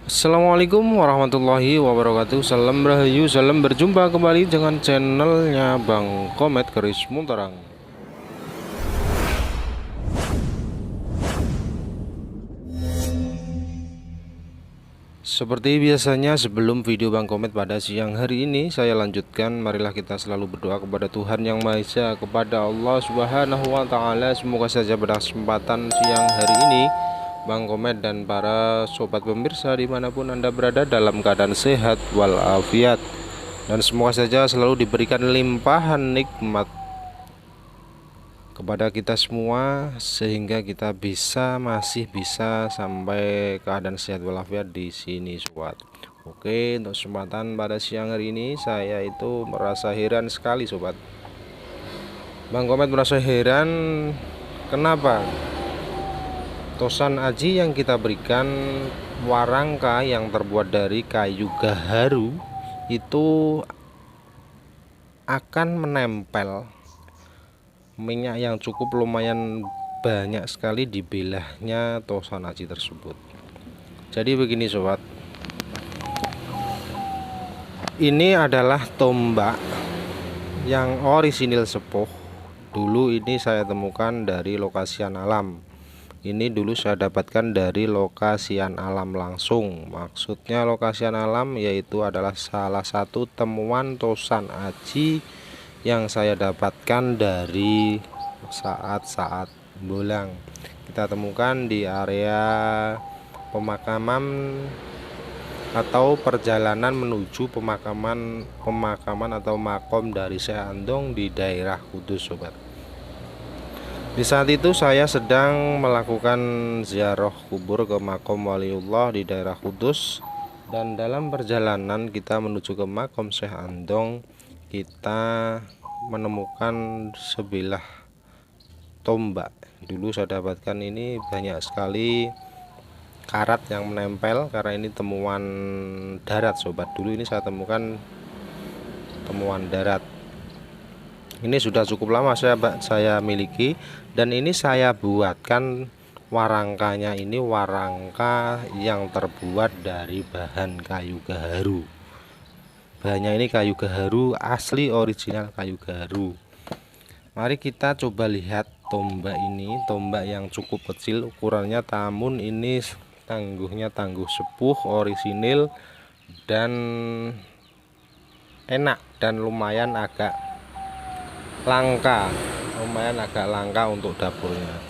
Assalamualaikum warahmatullahi wabarakatuh. Salam Rahayu, salam berjumpa kembali dengan channelnya Bang Komet Keris Muntarang. Seperti biasanya sebelum video Bang Komet pada siang hari ini saya lanjutkan. Marilah kita selalu berdoa kepada Tuhan Yang Maha Esa, kepada Allah Subhanahu wa Ta'ala. Semoga saja pada kesempatan siang hari ini Bang Komet dan para sobat pemirsa dimanapun Anda berada dalam keadaan sehat walafiat, dan semoga saja selalu diberikan limpahan nikmat kepada kita semua sehingga kita masih bisa sampai keadaan sehat walafiat di sini sobat. Oke, untuk kesempatan pada siang hari ini saya itu merasa heran sekali sobat. Bang Komet merasa heran kenapa tosan aji yang kita berikan warangka yang terbuat dari kayu gaharu itu akan menempel minyak yang cukup lumayan banyak sekali di belahnya tosan aji tersebut. Jadi begini sobat, ini adalah tombak yang orisinil sepuh. Dulu ini saya temukan dari lokasian alam. Ini dulu saya dapatkan dari lokasian alam langsung. Maksudnya lokasian alam yaitu adalah salah satu temuan tosan aji yang saya dapatkan dari saat-saat bulan. Kita temukan di area pemakaman atau perjalanan menuju pemakaman atau makom dari Syekh Andong di daerah Kudus sobat. Di saat itu saya sedang melakukan ziarah kubur ke makom waliullah di daerah Kudus, dan dalam perjalanan kita menuju ke makom Syekh Andong kita menemukan sebilah tombak. Dulu saya dapatkan ini banyak sekali karat yang menempel karena ini temuan darat sobat. Dulu ini saya temukan temuan darat. Ini sudah cukup lama saya miliki, dan ini saya buatkan warangkanya. Ini warangka yang terbuat dari bahan kayu gaharu. Bahannya ini kayu gaharu asli, original kayu gaharu. Mari kita coba lihat tombak ini, tombak yang cukup kecil ukurannya, namun ini tangguh sepuh, orisinil, dan enak, dan lumayan agak langka untuk dapurnya.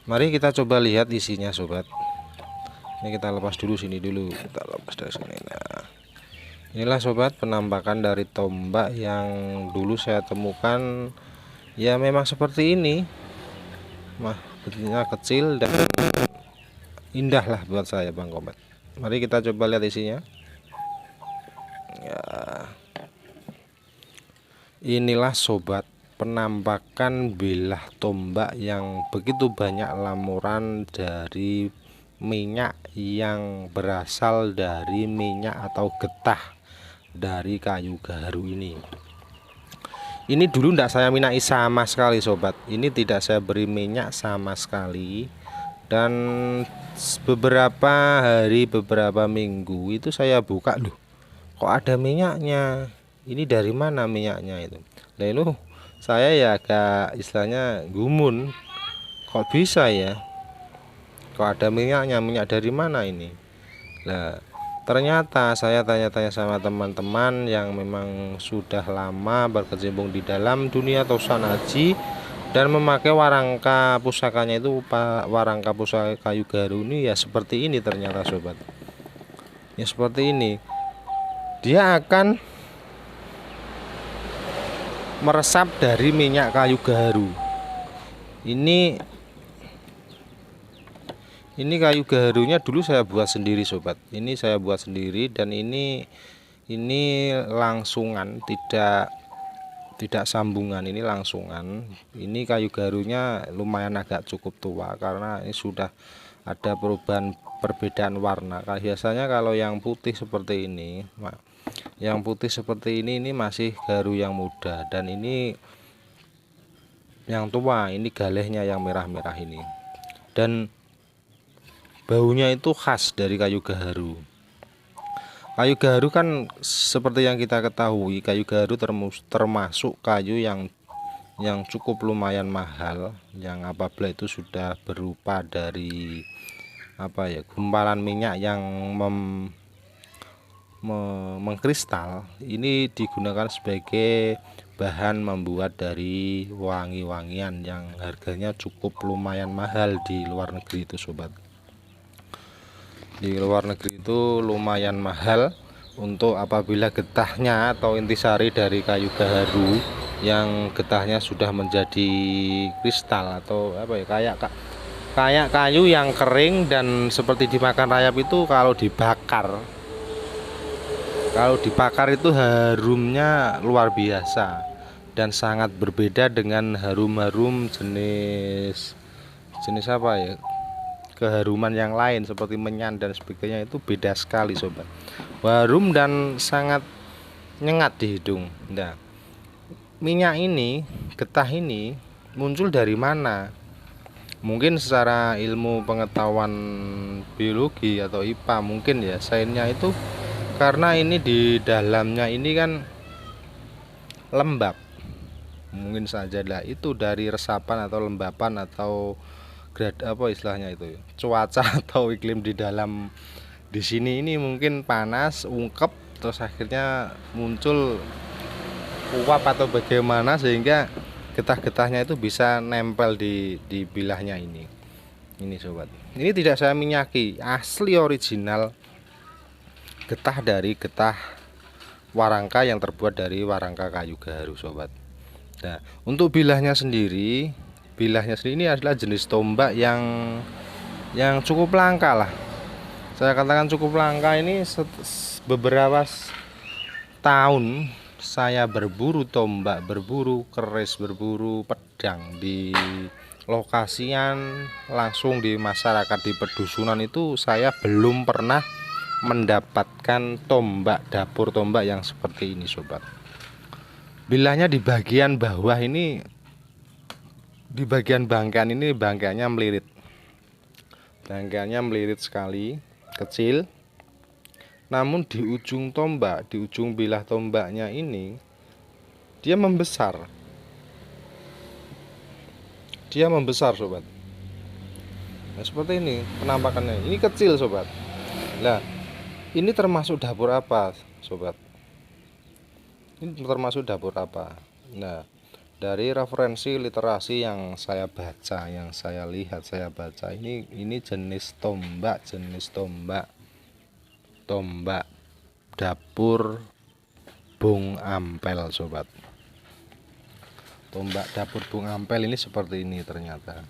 Mari kita coba lihat isinya sobat. Ini kita lepas dulu sini dulu, kita lepas dari sini. Nah, inilah sobat penampakan dari tombak yang dulu saya temukan. Ya memang seperti ini, bentuknya kecil dan indah lah buat saya Bang Komet. Mari kita coba lihat isinya. Ya, inilah sobat penampakan bilah tombak yang begitu banyak lamuran dari minyak yang berasal dari minyak atau getah dari kayu gaharu ini. Ini dulu tidak saya minyak sama sekali sobat. Ini tidak saya beri minyak sama sekali, dan beberapa hari, beberapa minggu itu saya buka, loh kok ada minyaknya, ini dari mana minyaknya itu. Nah itu saya ya agak istilahnya gumun, kok bisa ya, kok ada minyaknya, minyak dari mana ini. Nah ternyata saya tanya-tanya sama teman-teman yang memang sudah lama berkecimpung di dalam dunia tosan aji dan memakai warangka pusakanya itu, warangka pusaka kayu gaharu ini, ya seperti ini ternyata sobat. Ya seperti ini, dia akan meresap dari minyak kayu gaharu. Ini kayu gaharunya dulu saya buat sendiri sobat. Ini saya buat sendiri, dan ini langsungan, tidak sambungan, ini langsungan. Ini kayu gaharunya lumayan agak cukup tua karena ini sudah ada perbedaan warna. Biasanya kalau yang putih seperti ini Yang putih seperti ini masih garu yang muda, dan ini yang tua, ini galehnya yang merah-merah ini. Dan baunya itu khas dari kayu gaharu. Kayu gaharu kan seperti yang kita ketahui, kayu gaharu termasuk kayu yang cukup lumayan mahal, yang apabila itu sudah berupa dari gumpalan minyak yang mengkristal, ini digunakan sebagai bahan membuat dari wangi-wangian yang harganya cukup lumayan mahal di luar negeri itu sobat. Di luar negeri itu lumayan mahal untuk apabila getahnya atau intisari dari kayu gaharu yang getahnya sudah menjadi kristal atau kayak kayu yang kering dan seperti dimakan rayap itu, kalau dibakar itu harumnya luar biasa dan sangat berbeda dengan harum-harum jenis keharuman yang lain seperti menyan dan sebagainya. Itu beda sekali sobat, harum dan sangat nyengat di hidung. Nah, minyak ini, getah ini muncul dari mana? Mungkin secara ilmu pengetahuan biologi atau IPA mungkin ya, sainsnya itu karena ini di dalamnya ini kan lembab, mungkin saja lah itu dari resapan atau lembapan atau istilahnya itu cuaca atau iklim di dalam di sini ini mungkin panas, ungkep, terus akhirnya muncul uap atau bagaimana sehingga getah-getahnya itu bisa nempel di bilahnya ini sobat. Ini tidak saya minyaki, asli original getah dari getah warangka yang terbuat dari warangka kayu gaharu sobat. Nah, untuk bilahnya sendiri ini adalah jenis tombak yang cukup langka lah. Saya katakan cukup langka. Ini beberapa tahun saya berburu tombak, berburu keris, berburu pedang di lokasian langsung di masyarakat di pedusunan itu, saya belum pernah mendapatkan dapur tombak yang seperti ini sobat. Bilahnya di bagian bawah ini, di bagian bangkaian ini, bangkaiannya melirit sekali, kecil. Namun di ujung tombak, di ujung bilah tombaknya ini dia membesar sobat. Nah, seperti ini penampakannya. Ini kecil sobat. Nah, ini termasuk dapur apa sobat? Ini termasuk dapur apa? Nah, dari referensi literasi yang saya baca, yang saya lihat, saya baca, ini jenis tombak dapur Bung Ampel sobat. Tombak dapur Bung Ampel ini seperti ini ternyata.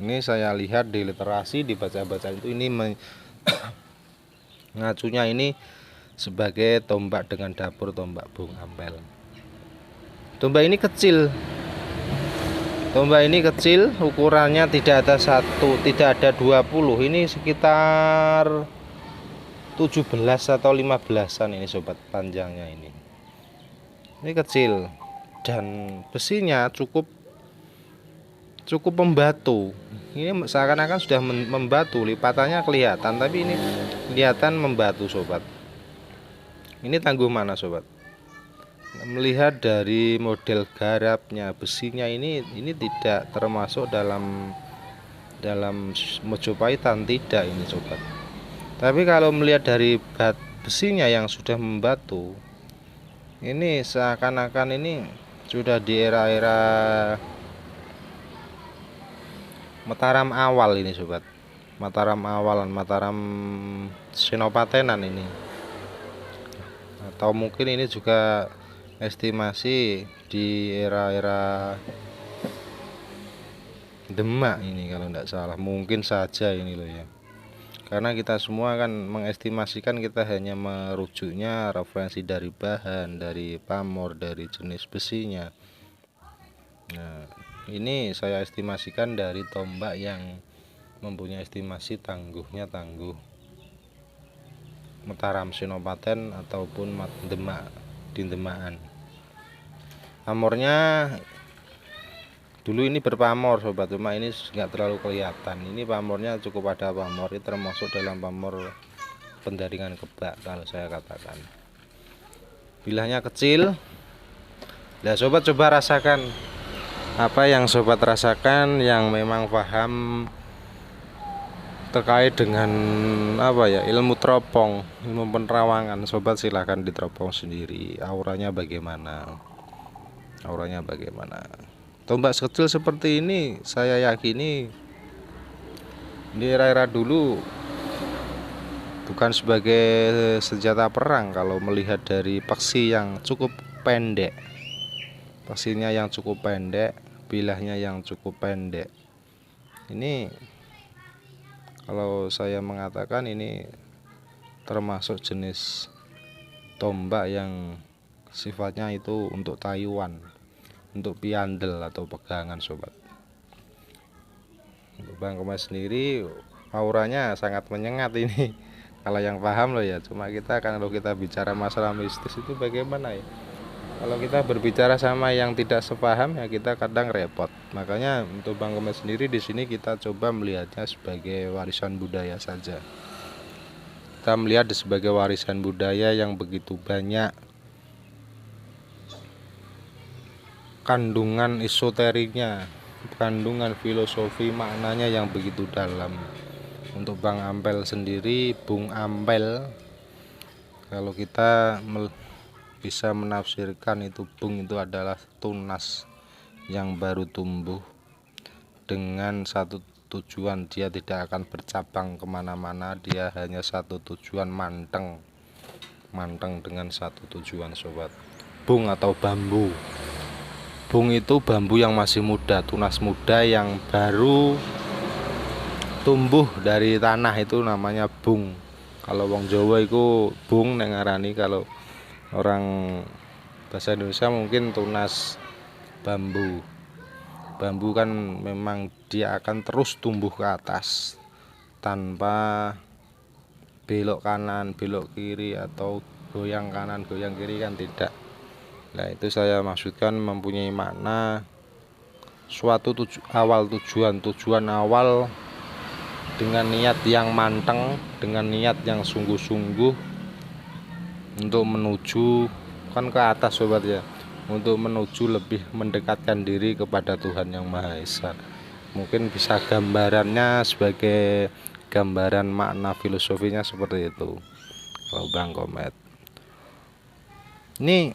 Ini saya lihat di literasi, dibaca-baca itu, ini ngacunya ini sebagai tombak dengan dapur tombak Bung Ampel. Tombak ini kecil, ukurannya tidak ada 1, tidak ada 20, ini sekitar 17 atau 15an ini sobat panjangnya ini. Ini kecil dan besinya cukup membatu. Ini seakan-akan sudah membatu, lipatannya kelihatan, tapi ini kelihatan membatu sobat. Ini tangguh mana sobat? Melihat dari model garapnya, besinya ini tidak termasuk dalam Mojopahitan, tidak ini sobat. Tapi kalau melihat dari besinya yang sudah membatu, ini seakan-akan ini sudah di era Mataram awal ini sobat. Mataram Senopatenan ini. Atau mungkin ini juga estimasi di era Demak ini kalau tidak salah, mungkin saja ini loh ya. Karena kita semua kan mengestimasikan, kita hanya merujuknya referensi dari bahan, dari pamor, dari jenis besinya. Nah, ini saya estimasikan dari tombak yang mempunyai estimasi tangguhnya tangguh Mataram Sinopaten ataupun Demak di Demakan. Pamornya dulu ini berpamor sobat, cuma ini nggak terlalu kelihatan. Ini pamornya cukup ada pamor, ini termasuk dalam pamor pendaringan kebak kalau saya katakan. Bilahnya kecil. Nah sobat, coba rasakan apa yang sobat rasakan yang memang paham terkait dengan apa ya, ilmu teropong, ilmu penerawangan. Sobat silahkan diteropong sendiri, auranya bagaimana, tombak kecil seperti ini saya yakini di era-era dulu bukan sebagai senjata perang. Kalau melihat dari paksi yang cukup pendek, paksinya yang cukup pendek, bilahnya yang cukup pendek, ini kalau saya mengatakan ini termasuk jenis tombak yang sifatnya itu untuk tayuan, untuk piandel atau pegangan sobat. Untuk Bang Komet sendiri auranya sangat menyengat ini kalau yang paham loh ya. Cuma kita kalau kita bicara masalah mistis itu bagaimana ya, kalau kita berbicara sama yang tidak sepaham ya kita kadang repot. Makanya untuk Bang Komet sendiri di sini kita coba melihatnya sebagai warisan budaya saja. Kita melihat sebagai warisan budaya yang begitu banyak kandungan esoteriknya, kandungan filosofi maknanya yang begitu dalam. Untuk Bang Ampel sendiri, Bung Ampel, kalau kita bisa menafsirkan itu, bung itu adalah tunas yang baru tumbuh dengan satu tujuan, dia tidak akan bercabang kemana-mana, dia hanya satu tujuan, manteng dengan satu tujuan sobat. Bung atau bambu, bung itu bambu yang masih muda, tunas muda yang baru tumbuh dari tanah, itu namanya bung. Kalau wong Jawa itu bung nengarani, kalau orang bahasa Indonesia mungkin tunas bambu. Bambu kan memang dia akan terus tumbuh ke atas tanpa belok kanan, belok kiri, atau goyang kanan, goyang kiri, kan tidak. Nah itu saya maksudkan mempunyai makna suatu tujuan awal dengan niat yang manteng, dengan niat yang sungguh-sungguh untuk menuju kan ke atas sobat ya, untuk menuju lebih mendekatkan diri kepada Tuhan Yang Maha Esa. Mungkin bisa gambarannya sebagai gambaran makna filosofinya seperti itu kalau Bang Komet. Ini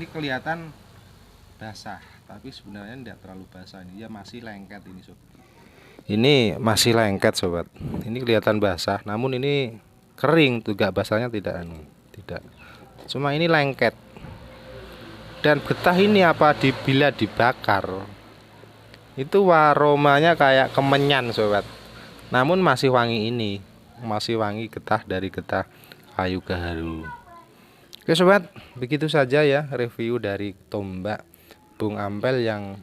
kelihatan basah, tapi sebenarnya tidak terlalu basah, ini dia masih lengket ini sobat. Ini masih lengket sobat, ini kelihatan basah, namun ini kering juga, basahnya tidak, cuma ini lengket. Dan getah ini bila dibakar itu aromanya kayak kemenyan sobat, namun masih wangi, ini masih wangi getah dari getah kayu gaharu. Oke sobat, begitu saja ya review dari tombak Bung Ampel yang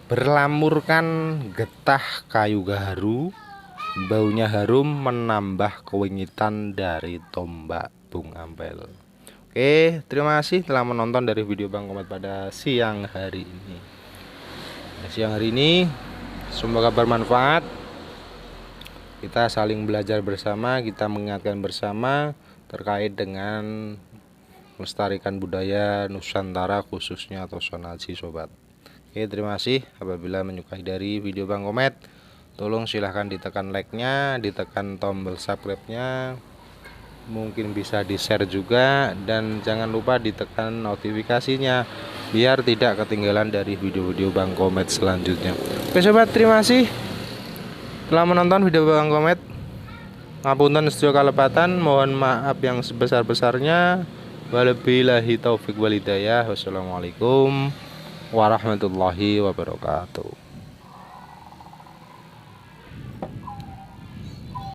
berlamurkan getah kayu gaharu, baunya harum, menambah kewengitan dari tombak Bung Ampel. Oke, terima kasih telah menonton dari video Bang Komet pada siang hari ini. Semoga bermanfaat. Kita saling belajar bersama, kita mengingatkan bersama terkait dengan melestarikan budaya Nusantara, khususnya Tosonaji sobat. Oke, terima kasih. Apabila menyukai dari video Bang Komet, tolong silahkan ditekan like-nya, ditekan tombol subscribe-nya, mungkin bisa di-share juga, dan jangan lupa ditekan notifikasinya biar tidak ketinggalan dari video-video Bang Komet selanjutnya. Oke sobat, terima kasih telah menonton video Bang Komet. Ngapunten sedaya kalepatan, mohon maaf yang sebesar-besarnya. Wabillahi taufik wal hidayah. Wassalamualaikum warahmatullahi wabarakatuh.